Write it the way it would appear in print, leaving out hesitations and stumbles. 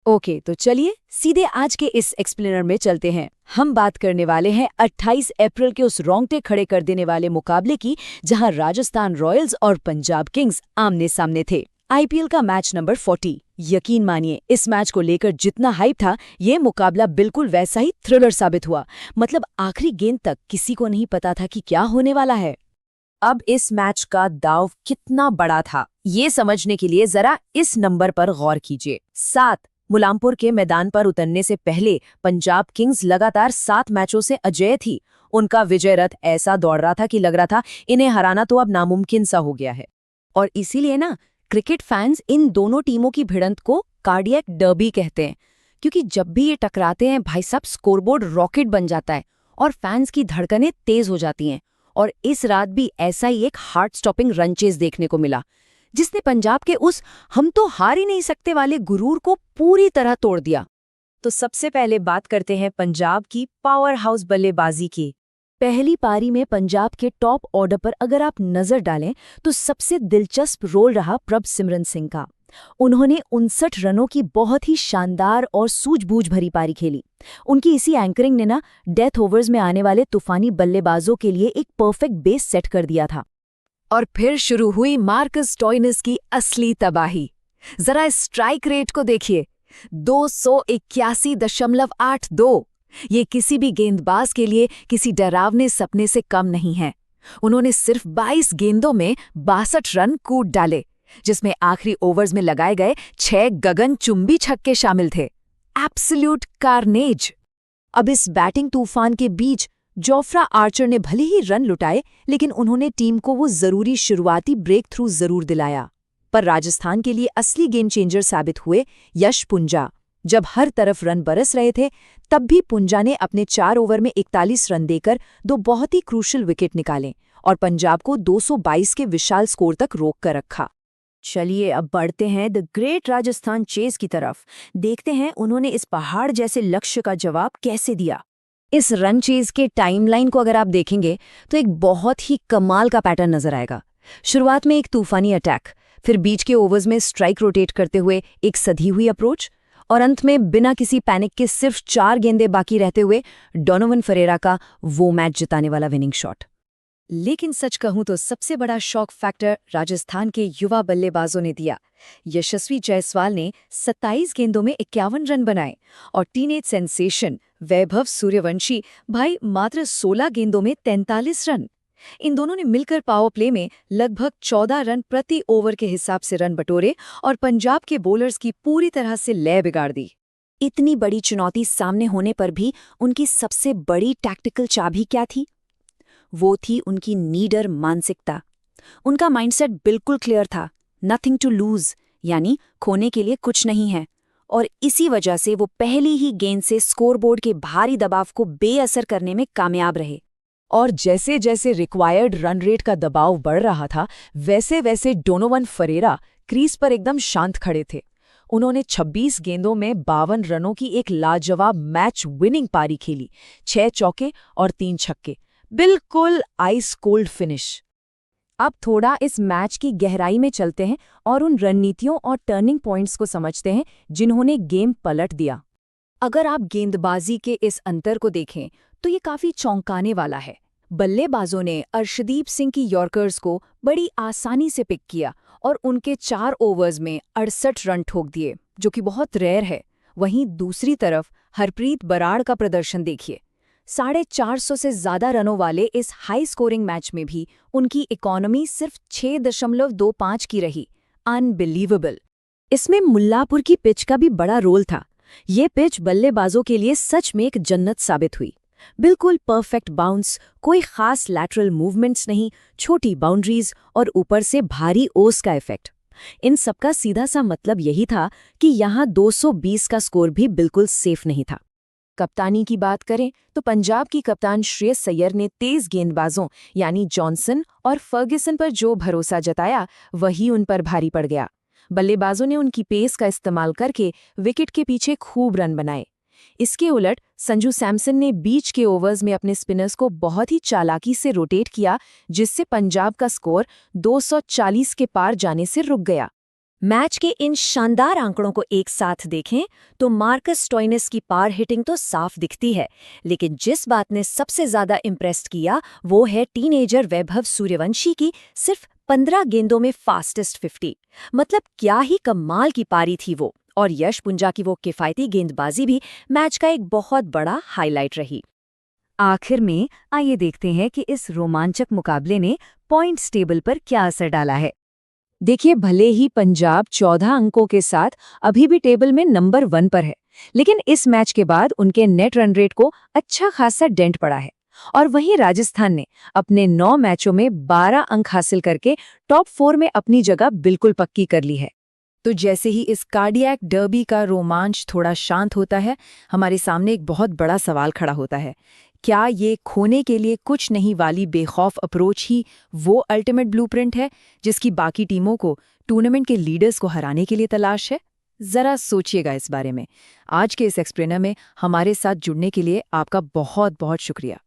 Okay, तो चलिए सीधे आज के इस एक्सप्लेनर में चलते हैं। हम बात करने वाले हैं 28 अप्रैल के उस रोंगटे खड़े कर देने वाले मुकाबले की, जहां राजस्थान रॉयल्स और पंजाब किंग्स आमने सामने थे। आईपीएल का मैच नंबर 40। यकीन मानिए, इस मैच को लेकर जितना हाइप था, ये मुकाबला बिल्कुल वैसा ही थ्रिलर साबित हुआ। मतलब आखिरी गेंद तक किसी को नहीं पता था कि क्या होने वाला है। अब इस मैच का दाव कितना बड़ा था, ये समझने के लिए जरा इस नंबर पर गौर कीजिए। 7। मुलामपुर के मैदान पर उतरने से पहले पंजाब किंग्स लगातार 7 मैचों से अजेय थी। उनका विजय रथ ऐसा दौड़ रहा था कि लग रहा था इन्हें हराना तो अब नामुमकिन सा हो गया है। और इसीलिए ना, क्रिकेट फैंस इन दोनों टीमों की भिड़ंत को कार्डियक डर्बी कहते हैं, क्योंकि जब भी ये टकराते हैं भाई साहब, स्कोरबोर्ड रॉकेट बन जाता है और फैंस की धड़कनें तेज हो जाती हैं। और इस रात भी ऐसा ही एक हार्ट स्टॉपिंग रन चेज देखने को मिला, जिसने पंजाब के उस हम तो हार ही नहीं सकते वाले गुरूर को पूरी तरह तोड़ दिया। तो सबसे पहले बात करते हैं पंजाब की पावर हाउस बल्लेबाजी की। पहली पारी में पंजाब के टॉप ऑर्डर पर अगर आप नजर डालें तो सबसे दिलचस्प रोल रहा प्रभ सिमरन सिंह का। उन्होंने 59 रनों की बहुत ही शानदार और सूझबूझ भरी पारी खेली। उनकी इसी एंकरिंग ने ना डेथ ओवर्स में आने वाले तूफानी बल्लेबाजों के लिए एक परफेक्ट बेस सेट कर दिया था। और फिर शुरू हुई मार्कस स्टोइनिस की असली तबाही। जरा स्ट्राइक रेट को देखिए, 281.82। ये किसी भी गेंदबाज के लिए किसी डरावने सपने से कम नहीं है। उन्होंने सिर्फ 22 गेंदों में 62 रन कूट डाले, जिसमें आखिरी ओवर्स में लगाए गए 6 गगनचुंबी छक्के शामिल थे। Absolute carnage. अब इस बैटिंग तूफान के बीच जोफ्रा आर्चर ने भले ही रन लुटाए, लेकिन उन्होंने टीम को वो जरूरी शुरुआती ब्रेक थ्रू जरूर दिलाया। पर राजस्थान के लिए असली गेम चेंजर साबित हुए यश पुंजा। जब हर तरफ रन बरस रहे थे, तब भी पुंजा ने अपने 4 ओवर में 41 रन देकर 2 बहुत ही क्रूशल विकेट निकाले और पंजाब को 222 के विशाल स्कोर तक रोक कर रखा। चलिए अब बढ़ते हैं द ग्रेट राजस्थान चेस की तरफ। देखते हैं उन्होंने इस पहाड़ जैसे लक्ष्य का जवाब कैसे दिया। इस रन चेज के टाइमलाइन को अगर आप देखेंगे तो एक बहुत ही कमाल का पैटर्न नजर आएगा। शुरुआत में एक तूफानी अटैक, फिर बीच के ओवर्स में स्ट्राइक रोटेट करते हुए एक सधी हुई अप्रोच, और अंत में बिना किसी पैनिक के सिर्फ 4 गेंदें बाकी रहते हुए डोनोवन फरेरा का वो मैच जिताने वाला विनिंग शॉट। लेकिन सच कहूं तो सबसे बड़ा शॉक फैक्टर राजस्थान के युवा बल्लेबाजों ने दिया। यशस्वी जायसवाल ने 27 गेंदों में 51 रन बनाए और टीनेज सेंसेशन वैभव सूर्यवंशी भाई मात्र 16 गेंदों में 43 रन। इन दोनों ने मिलकर पावर प्ले में लगभग 14 रन प्रति ओवर के हिसाब से रन बटोरे और पंजाब के बॉलर्स की पूरी तरह से लय बिगाड़ दी। इतनी बड़ी चुनौती सामने होने पर भी उनकी सबसे बड़ी टैक्टिकल चाबी क्या थी? वो थी उनकी नीडर मानसिकता। उनका माइंडसेट बिल्कुल क्लियर था, नथिंग टू लूज, यानी खोने के लिए कुछ नहीं है। और इसी वजह से वो पहली ही गेंद से स्कोरबोर्ड के भारी दबाव को बेअसर करने में कामयाब रहे। और जैसे जैसे रिक्वायर्ड रन रेट का दबाव बढ़ रहा था, वैसे वैसे डोनोवन फरेरा क्रीज पर एकदम शांत खड़े थे। उन्होंने 26 गेंदों में 52 रनों की एक लाजवाब मैच विनिंग पारी खेली, 6 चौके और 3 छक्के, बिल्कुल आइस कोल्ड फिनिश। अब थोड़ा इस मैच की गहराई में चलते हैं और उन रणनीतियों और टर्निंग पॉइंट्स को समझते हैं जिन्होंने गेम पलट दिया। अगर आप गेंदबाजी के इस अंतर को देखें तो ये काफी चौंकाने वाला है। बल्लेबाजों ने अर्शदीप सिंह की यॉर्कर्स को बड़ी आसानी से पिक किया और उनके 4 ओवर्स में 68 रन ठोक दिए, जो कि बहुत रेयर है। वहीं दूसरी तरफ हरप्रीत बराड़ का प्रदर्शन देखिए। 450 से ज्यादा रनों वाले इस हाई स्कोरिंग मैच में भी उनकी इकोनॉमी सिर्फ 6.25 की रही। अनबिलीवेबल। इसमें मुल्लापुर की पिच का भी बड़ा रोल था। ये पिच बल्लेबाजों के लिए सच में एक जन्नत साबित हुई। बिल्कुल परफेक्ट बाउंस, कोई खास लैटरल मूवमेंट्स नहीं, छोटी बाउंड्रीज और ऊपर से भारी ओस का इफेक्ट। इन सबका सीधा सा मतलब यही था कि यहाँ 220 का स्कोर भी बिल्कुल सेफ नहीं था। कप्तानी की बात करें तो पंजाब की कप्तान श्रेयस अय्यर ने तेज गेंदबाजों यानी जॉनसन और फर्ग्यूसन पर जो भरोसा जताया, वही उन पर भारी पड़ गया। बल्लेबाजों ने उनकी पेस का इस्तेमाल करके विकेट के पीछे खूब रन बनाए। इसके उलट संजू सैमसन ने बीच के ओवर्स में अपने स्पिनर्स को बहुत ही चालाकी से रोटेट किया, जिससे पंजाब का स्कोर 240 के पार जाने से रुक गया। मैच के इन शानदार आंकड़ों को एक साथ देखें तो मार्कस स्टोइनिस की पार हिटिंग तो साफ दिखती है, लेकिन जिस बात ने सबसे ज्यादा इम्प्रेस किया वो है टीनेजर वैभव सूर्यवंशी की सिर्फ 15 गेंदों में फास्टेस्ट 50। मतलब क्या ही कमाल की पारी थी वो, और यश पुंजा की वो किफायती गेंदबाजी भी मैच का एक बहुत बड़ा हाईलाइट रही। आखिर में आइए देखते हैं कि इस रोमांचक मुकाबले ने पॉइंट्स टेबल पर क्या असर डाला है। देखिए, भले ही पंजाब 14 अंकों के साथ अभी भी टेबल में नंबर 1 पर है, लेकिन इस मैच के बाद उनके नेट रन रेट को अच्छा खासा डेंट पड़ा है। और वहीं राजस्थान ने अपने 9 मैचों में 12 अंक हासिल करके टॉप 4 में अपनी जगह बिल्कुल पक्की कर ली है। तो जैसे ही इस कार्डियक डर्बी का रोमांच थोड़ा शांत होता है, हमारे सामने एक बहुत बड़ा सवाल खड़ा होता है। क्या ये खोने के लिए कुछ नहीं वाली बेखौफ अप्रोच ही वो अल्टीमेट ब्लूप्रिंट है जिसकी बाकी टीमों को, टूर्नामेंट के लीडर्स को हराने के लिए तलाश है? जरा सोचिएगा इस बारे में। आज के इस एक्सप्लेनर में हमारे साथ जुड़ने के लिए आपका बहुत बहुत शुक्रिया।